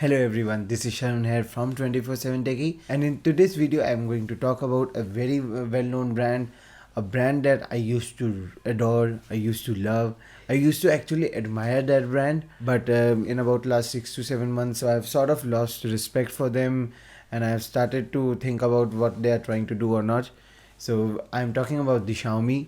Hello everyone, this is Sharon here from 24/7 Techie, and in today's video I'm going to talk about a very well-known brand, a brand that I used to adore, I used to love, I used to actually admire that brand, but in about last 6 to 7 months so I've sort of lost respect for them and I've started to think about what they are trying to do or not. So I'm talking about the Xiaomi.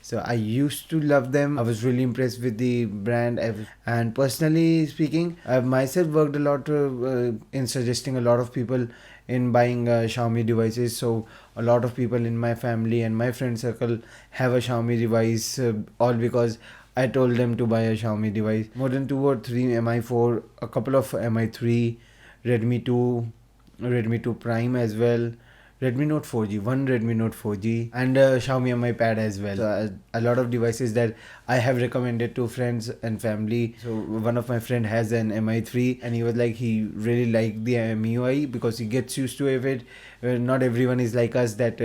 So I used to love them. I was really impressed with the brand. And personally speaking, I've myself worked a lot in suggesting a lot of people in buying Xiaomi devices. So a lot of people in my family and my friend circle have a Xiaomi device, all because I told them to buy a Xiaomi device. More than 2 or 3 Mi4, a couple of Mi3, Redmi 2, Redmi 2 Prime as well, Redmi Note 4G, one Redmi Note 4G, and Xiaomi Mi Pad as well. So, a lot of devices that I have recommended to friends and family. So one of my friend has an Mi3 and he was like he really liked the MIUI because he gets used to it. Not everyone is like us that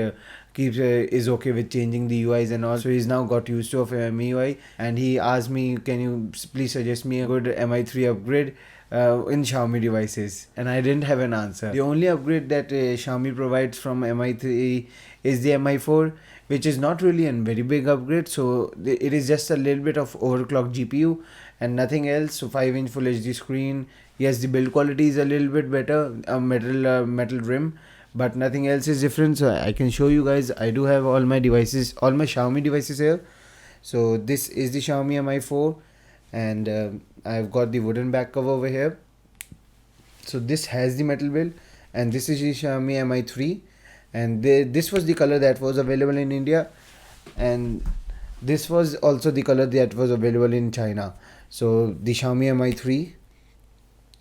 keeps is okay with changing the UIs and all. So he's now got used to of MIUI and he asked me, can you please suggest me a good Mi3 upgrade in Xiaomi devices, and I didn't have an answer. The only upgrade that Xiaomi provides from Mi3 is the Mi4, which is not really a very big upgrade, so it is just a little bit of overclocked GPU and nothing else. So 5-inch Full HD screen. Yes, the build quality is a little bit better, a metal rim, but nothing else is different. So I can show you guys. I do have all my devices, all my Xiaomi devices here. So this is the Xiaomi Mi4, and I've got the wooden back cover over here. So this has the metal build, and this is the Xiaomi Mi3, and this was the color that was available in India, and this was also the color that was available in China. So the Xiaomi Mi3.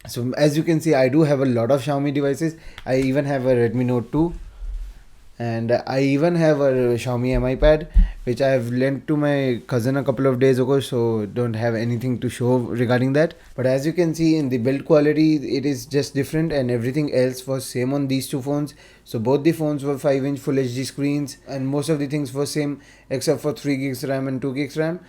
So as you can see, I do have a lot of Xiaomi devices. I even have a Redmi Note 2, and I even have a Xiaomi Mi Pad, which I have lent to my cousin a couple of days ago, so don't have anything to show regarding that. But as you can see in the build quality, it is just different, and everything else was same on these two phones. So both the phones were 5-inch Full HD screens, and most of the things were same except for 3 gigs RAM and 2 gigs RAM,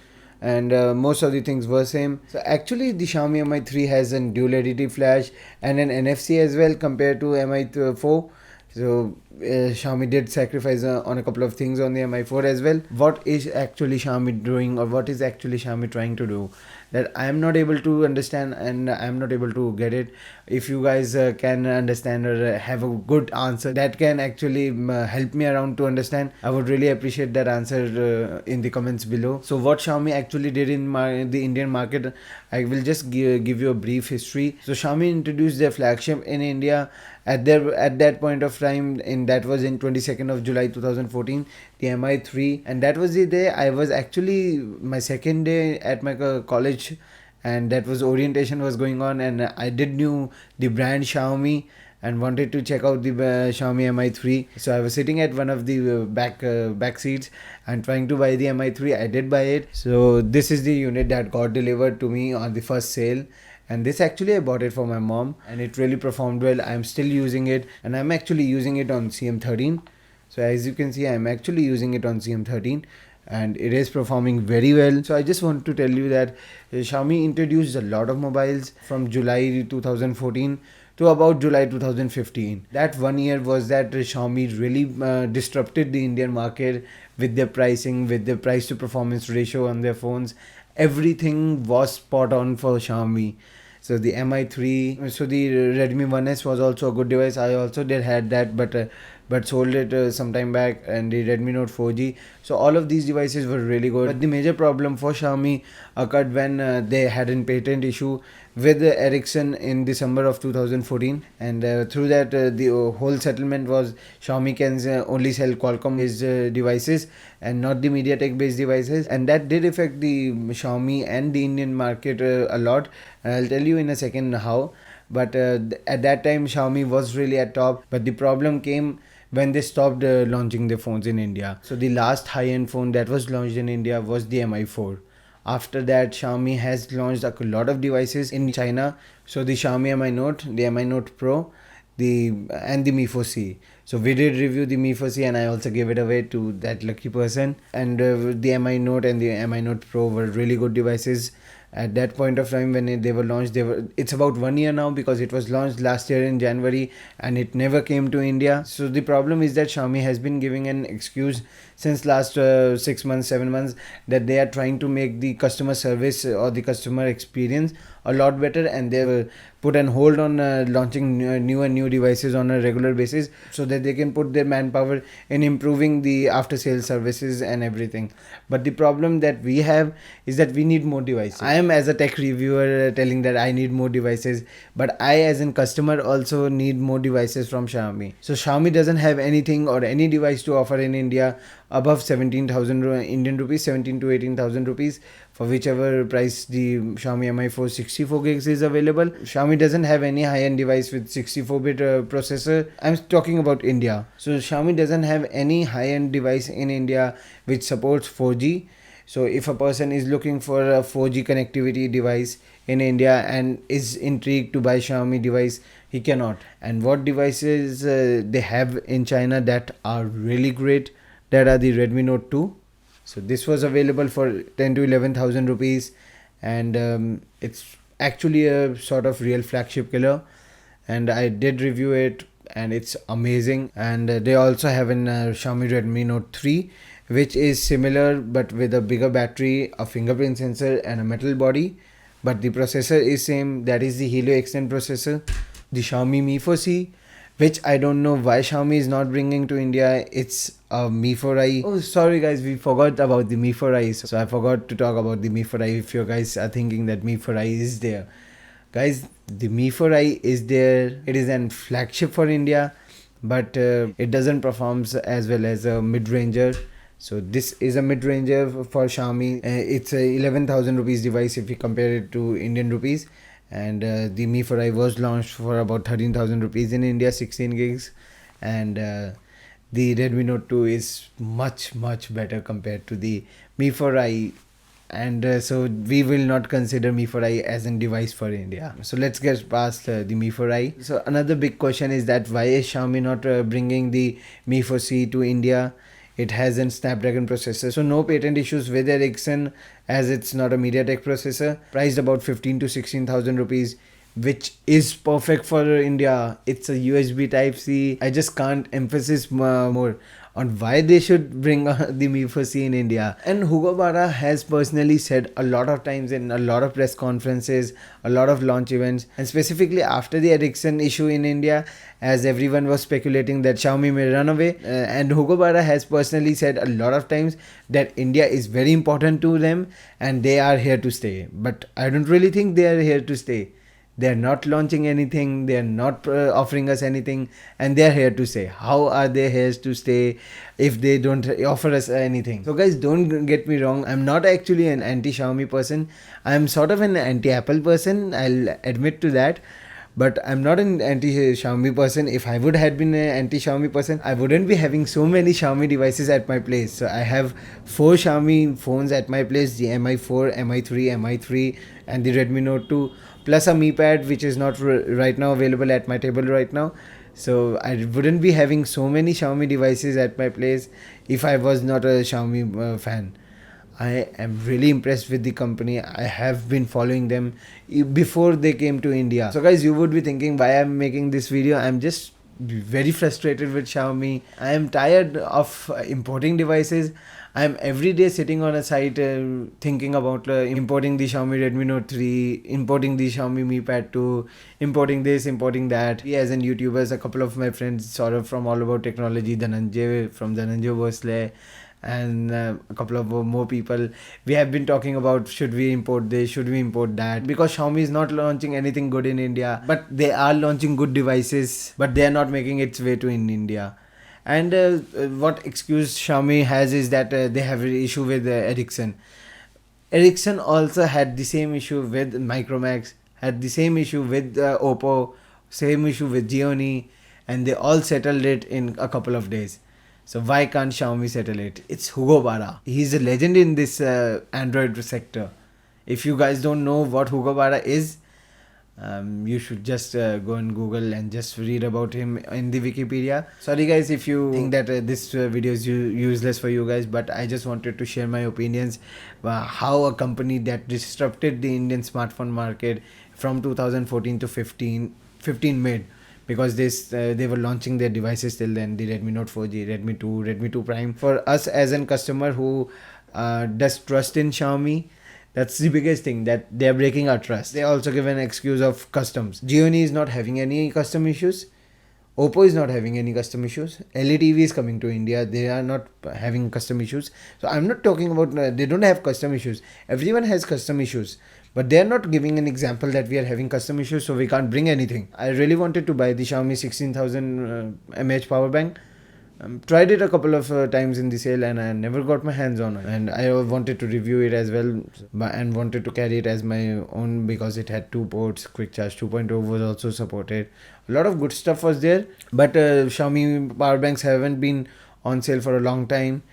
and most of the things were same. So actually the Xiaomi Mi3 has a dual LED flash and an NFC as well compared to Mi4. So Xiaomi did sacrifice on a couple of things on the Mi4 as well. What is actually Xiaomi doing, or what is actually Xiaomi trying to do, that I am not able to understand and I am not able to get it. If you guys can understand or have a good answer that can actually help me around to understand, I would really appreciate that answer in the comments below. So what Xiaomi actually did in the Indian market, I will just give you a brief history. So Xiaomi introduced their flagship in India at that point of time, that was in 22nd of July 2014, the Mi3, and that was the day I was actually my second day at my college, and that was orientation was going on, and I did knew the brand Xiaomi and wanted to check out the Xiaomi Mi3. So I was sitting at one of the back seats and trying to buy the Mi3. I did buy it. So this is the unit that got delivered to me on the first sale, and this actually I bought it for my mom, and it really performed well. I'm still using it, and I'm actually using it on CM13. So as you can see, I'm actually using it on CM13, and it is performing very well. So I just want to tell you that Xiaomi introduced a lot of mobiles from July 2014 to about July 2015. That 1 year was that Xiaomi really disrupted the Indian market with their pricing, with their price to performance ratio on their phones. Everything was spot on for Xiaomi. So the Mi3, so the Redmi 1S was also a good device. I also did had that, but sold it some time back, and the Redmi Note 4G. So all of these devices were really good. But the major problem for Xiaomi occurred when they had a patent issue with Ericsson in December of 2014, and through that the whole settlement was Xiaomi can only sell Qualcomm based devices and not the MediaTek based devices, and that did affect the Xiaomi and the Indian market a lot. And I'll tell you in a second how. But at that time Xiaomi was really at top, but the problem came when they stopped launching their phones in India. So the last high-end phone that was launched in India was the Mi4. After that, Xiaomi has launched a lot of devices in China. So the Xiaomi Mi Note, the Mi Note Pro, and the Mi 4C. So we did review the Mi 4C, and I also gave it away to that lucky person. And the Mi Note and the Mi Note Pro were really good devices. At that point of time when they were launched, it's about 1 year now, because it was launched last year in January and it never came to India. So the problem is that Xiaomi has been giving an excuse since last 6 months, 7 months, that they are trying to make the customer service or the customer experience a lot better, and they've put an hold on launching new and new devices on a regular basis, so that they can put their manpower in improving the after sales services and everything. But the problem that we have is that we need more devices. I am, as a tech reviewer, telling that I need more devices, but I, as a customer, also need more devices from Xiaomi. So Xiaomi doesn't have anything or any device to offer in India above 17,000 Indian rupees, 17 to 18,000 rupees, for whichever price the Xiaomi Mi 4 64 gigs is available. Xiaomi doesn't have any high-end device with 64-bit processor. I'm talking about India. So Xiaomi doesn't have any high-end device in India which supports 4G. So if a person is looking for a 4G connectivity device in India and is intrigued to buy Xiaomi device, he cannot. And what devices they have in China that are really great, that are the Redmi Note 2. So this was available for 10 to 11,000 rupees, and it's actually a sort of real flagship killer, and I did review it and it's amazing. And they also have an Xiaomi Redmi Note 3, which is similar but with a bigger battery, a fingerprint sensor and a metal body, but the processor is same, that is the Helio X10 processor. The Xiaomi Mi 4C, which I don't know why Xiaomi is not bringing to India. It's a Mi 4i. Oh, sorry guys, we forgot about the Mi 4i. So I forgot to talk about the Mi 4i. If you guys are thinking that Mi 4i is there, guys, the Mi 4i is there. It is an flagship for India, but it doesn't perform as well as a mid-ranger. So this is a mid-ranger for Xiaomi. It's a 11,000 rupees device if we compare it to Indian rupees. And the Mi 4i was launched for about 13,000 rupees in India, 16 gigs. And the Redmi Note 2 is much better compared to the Mi 4i. And so we will not consider Mi 4i as a device for India. So let's get past the Mi 4i. So another big question is that why is Xiaomi not bringing the Mi 4C to India? It has a Snapdragon processor, so no patent issues with Ericsson, as it's not a MediaTek processor. Priced about 15 to 16,000 rupees, which is perfect for India. It's a USB Type-C. I just can't emphasize more on why they should bring the Mi 4C in India. And Hugo Barra has personally said a lot of times in a lot of press conferences, a lot of launch events, and specifically after the Ericsson issue in India, as everyone was speculating that Xiaomi may run away. And Hugo Barra has personally said a lot of times that India is very important to them and they are here to stay. But I don't really think they are here to stay. They are not launching anything, they are not offering us anything, and they are here to stay. How are they here to stay if they don't offer us anything? So guys, don't get me wrong, I'm not actually an anti-Xiaomi person. I'm sort of an anti-Apple person, I'll admit to that. But I'm not an anti-Xiaomi person. If I would have been an anti-Xiaomi person, I wouldn't be having so many Xiaomi devices at my place. So I have 4 Xiaomi phones at my place, the Mi 4, Mi 3, Mi 3 and the Redmi Note 2, plus a Mi Pad which is not right now available at my table right now. So I wouldn't be having so many Xiaomi devices at my place if I was not a Xiaomi fan. I am really impressed with the company. I have been following them before they came to India. So guys, you would be thinking why I'm making this video. I'm just very frustrated with Xiaomi. I am tired of importing devices. I am every day sitting on a site thinking about importing the Xiaomi Redmi Note 3, importing the Xiaomi Mi Pad 2, importing this, importing that. As in YouTubers, a couple of my friends sort of from All About Technology, Dhananjay from Dhananjay Bhosle, and a couple of more people, we have been talking about should we import this, should we import that, because Xiaomi is not launching anything good in India, but they are launching good devices, but they are not making its way to in India. And what excuse Xiaomi has is that they have an issue with Ericsson. Ericsson also had the same issue with Micromax, had the same issue with Oppo, same issue with Xiaomi, and they all settled it in a couple of days. So why can't Xiaomi settle it? It's Hugo Barra. He's a legend in this Android sector. If you guys don't know what Hugo Barra is, You should just go on Google and just read about him in the Wikipedia. Sorry guys if you think that this video is useless for you guys, but I just wanted to share my opinions how a company that disrupted the Indian smartphone market from 2014 to 15 mid, because they were launching their devices till then, the Redmi Note 4G, Redmi 2, Redmi 2 Prime. For us as a customer who does trust in Xiaomi, that's the biggest thing, that they're breaking our trust. They also give an excuse of customs. Xiaomi is not having any custom issues. Oppo is not having any custom issues. LETV is coming to India. They are not having custom issues. So I'm not talking about they don't have custom issues. Everyone has custom issues. But they are not giving an example that we are having custom issues, so we can't bring anything. I really wanted to buy the Xiaomi 16,000 mAh power bank. Tried it a couple of times in the sale and I never got my hands on it, and I wanted to review it as well and wanted to carry it as my own because it had 2 ports. Quick Charge 2.0 was also supported. A lot of good stuff was there, but Xiaomi power banks haven't been on sale for a long time,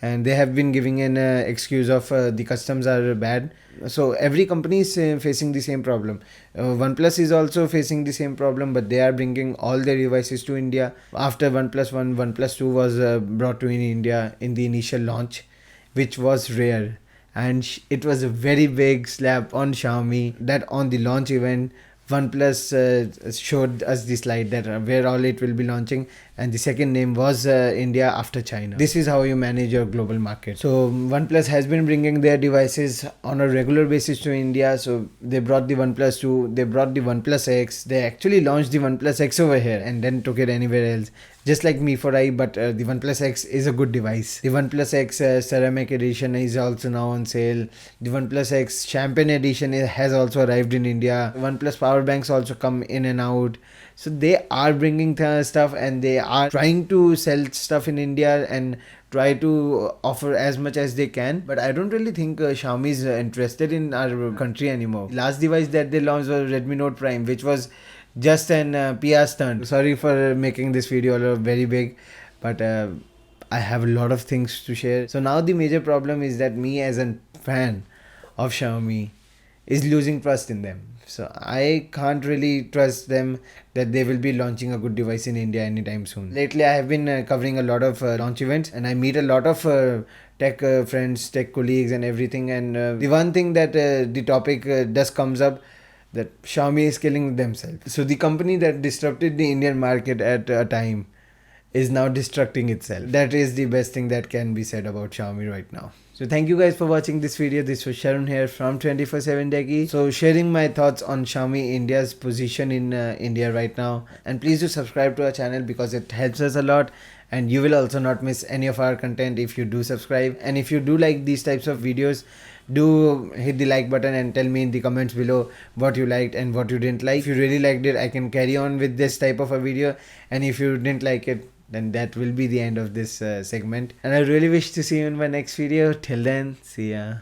and they have been giving an excuse of the customs are bad. So every company is facing the same problem. OnePlus is also facing the same problem, but they are bringing all their devices to India. After OnePlus 1, OnePlus 2 was brought to in India in the initial launch, which was rare, and it was a very big slap on Xiaomi that on the launch event OnePlus showed us the slide that where all it will be launching, and the second name was India after China. This is how you manage your global market. So OnePlus has been bringing their devices on a regular basis to India. So they brought the OnePlus 2, they brought the OnePlus X, they actually launched the OnePlus X over here and then took it anywhere else. Just like Me for I, but the OnePlus X is a good device. The OnePlus X Ceramic Edition is also now on sale. The OnePlus X Champagne Edition has also arrived in India. OnePlus power banks also come in and out. So they are bringing stuff, and they are trying to sell stuff in India and try to offer as much as they can. But I don't really think Xiaomi is interested in our country anymore. Last device that they launched was Redmi Note Prime, which was just an PR stunt. Sorry for making this video very big, but I have a lot of things to share. So now the major problem is that me as a fan of Xiaomi is losing trust in them. So I can't really trust them that they will be launching a good device in India anytime soon. Lately I have been covering a lot of launch events, and I meet a lot of tech friends, tech colleagues and everything, and the one thing that the topic does comes up, that Xiaomi is killing themselves. So the company that disrupted the Indian market at a time is now destructing itself. That is the best thing that can be said about Xiaomi right now. So thank you guys for watching this video. This was Sharon here from 24/7 Techie. So sharing my thoughts on Xiaomi India's position in India right now. And please do subscribe to our channel because it helps us a lot. And you will also not miss any of our content if you do subscribe. And if you do like these types of videos, do hit the like button and tell me in the comments below what you liked and what you didn't like. If you really liked it, I can carry on with this type of a video. And if you didn't like it, then that will be the end of this segment. And I really wish to see you in my next video. Till then, see ya.